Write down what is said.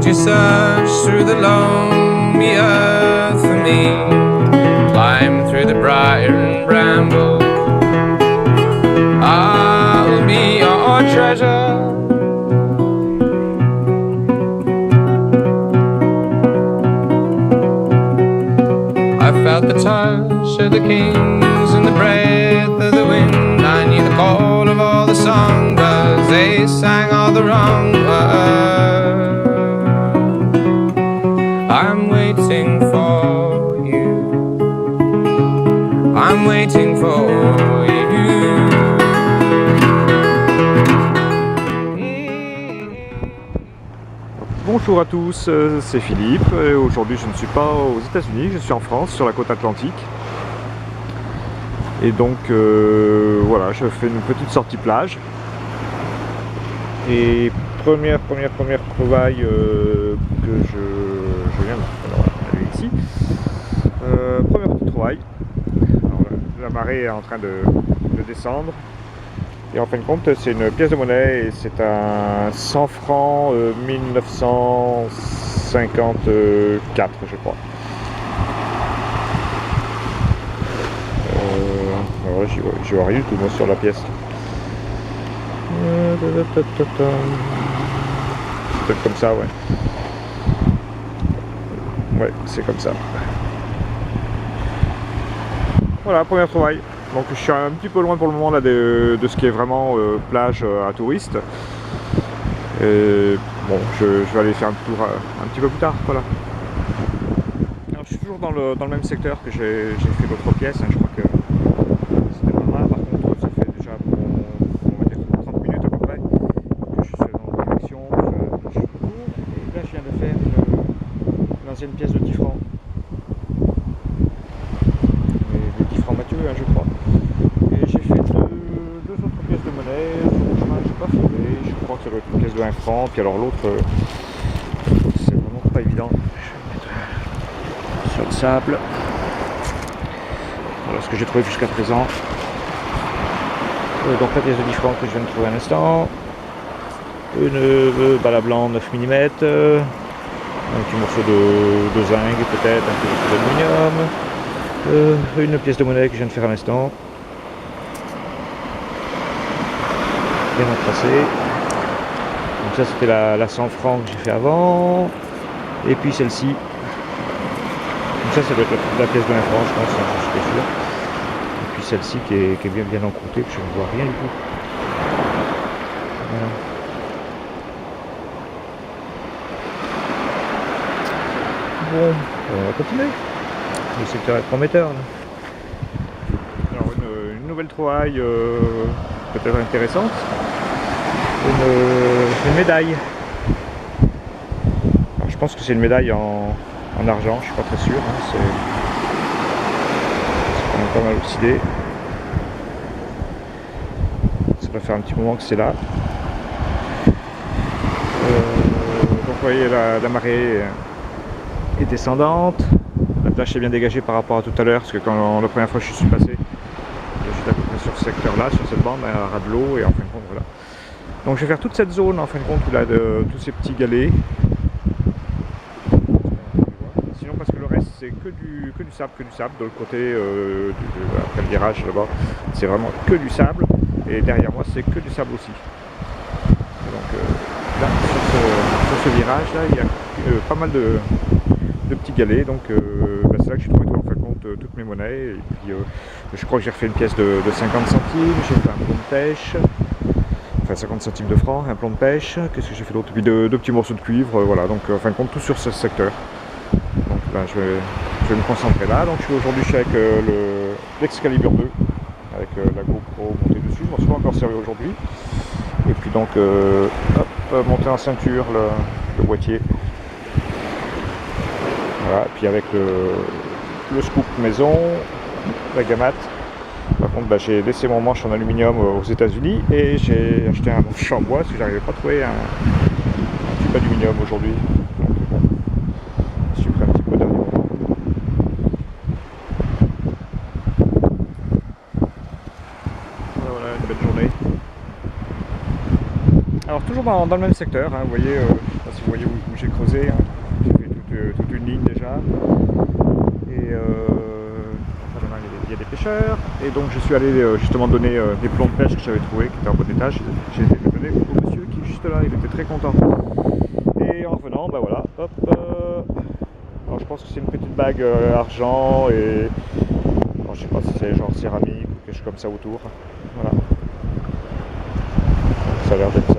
Would you search through the lonely earth for me? Climb through the briar and bramble. I'll be your treasure. I felt the touch of the kings and the breath of the wind. I knew the call of all the songbirds. They sang all the wrong words. I'm waiting for you. I'm waiting for you. Bonjour à tous, c'est Philippe. Aujourd'hui je ne suis pas aux États-Unis, je suis en France, sur la côte atlantique. Et donc voilà, je fais une petite sortie plage. Et première trouvaille que je viens d'aller ici. Première petite trouvaille. Alors, la marée est en train de descendre. Et en fin de compte, c'est une pièce de monnaie et c'est un 100 francs 1954, je crois. Alors là, j'y vois rien du tout, moi, sur la pièce. C'est peut-être comme ça, ouais. Ouais, c'est comme ça. Voilà, première trouvaille. Donc je suis un petit peu loin pour le moment là, de ce qui est vraiment plage à touristes. Et bon, je vais aller faire un tour un petit peu plus tard. Voilà. Alors, je suis toujours dans le même secteur que j'ai fait l'autre pièce. Hein, je crois que c'était pas mal. Par contre, ça fait déjà on va dire 30 minutes à peu près que je suis dans la direction. Je cours. Et là, je viens de faire une ancienne pièce de 10 francs. Les 10 francs Mathieu, hein, je crois. Et j'ai fait deux autres pièces de monnaie. Sur le chemin, je n'ai pas filmé. Je crois que ça doit être une pièce de 1 franc. Puis alors l'autre, c'est vraiment pas évident. Je vais mettre sur le sable. Voilà ce que j'ai trouvé jusqu'à présent. Donc la pièce de 10 francs que je viens de trouver un instant. Une balle à blanc 9 mm. Un petit morceau de zinc peut-être, un petit morceau d'aluminium. Une pièce de monnaie que je viens de faire à l'instant. Bien tracée. Donc ça c'était la 100 francs que j'ai fait avant. Et puis celle-ci. Donc ça doit être la pièce de 1 franc, je pense, je suis sûr. Et puis celle-ci qui est bien encroûtée, que je ne vois rien du tout. Voilà. Bon, on va continuer. Le secteur est prometteur. Là. Alors une nouvelle trouvaille peut-être intéressante. Une médaille. Alors, je pense que c'est une médaille en argent, je suis pas très sûr. Hein, c'est quand même pas mal oxydé. Ça doit faire un petit moment que c'est là. Donc vous voyez la marée est descendante. La plage est bien dégagée par rapport à tout à l'heure, parce que quand la première fois que je suis passé, j'étais à peu près sur ce secteur-là, sur cette bande, à ras de l'eau, et en fin de compte, voilà. Donc je vais faire toute cette zone, en fin de compte, où il y a tous ces petits galets. Sinon, parce que le reste, c'est que du sable, de l'autre côté, après le virage là-bas, c'est vraiment que du sable, et derrière moi, c'est que du sable aussi. Et donc là, sur ce virage-là, il y a pas mal de petits galets, donc c'est là que j'ai trouvé en fin de compte toutes mes monnaies. Et puis je crois que j'ai refait une pièce de 50 centimes, j'ai fait un plomb de pêche, enfin 50 centimes de francs, un plomb de pêche, qu'est-ce que j'ai fait d'autre, et puis deux petits morceaux de cuivre, voilà, donc en fin de compte tout sur ce secteur. Donc là je vais me concentrer là, donc aujourd'hui je suis avec l'Excalibur 2, avec la GoPro montée dessus, je m'en suis pas encore servi aujourd'hui. Et puis donc hop, monter en ceinture le boîtier. Voilà, puis avec le scoop maison, la gamate. Par contre, j'ai laissé mon manche en aluminium aux États-Unis et j'ai acheté un manche en bois parce que j'arrivais pas à trouver un tube aluminium aujourd'hui. Donc bon, je suis pris un petit peu derrière. Voilà, une belle journée. Alors toujours dans le même secteur, hein, vous voyez, je sais pas si vous voyez où j'ai creusé, hein. J'ai fait toute une ligne déjà. Et maintenant il y a des pêcheurs. Et donc je suis allé justement donner des plombs de pêche que j'avais trouvé qui étaient en bon état. J'ai donné au monsieur qui est juste là, il était très content. Et en revenant, bah voilà, hop. Alors je pense que c'est une petite bague argent et alors, je sais pas si c'est genre céramique ou quelque chose comme ça autour. Voilà. Ça a l'air d'être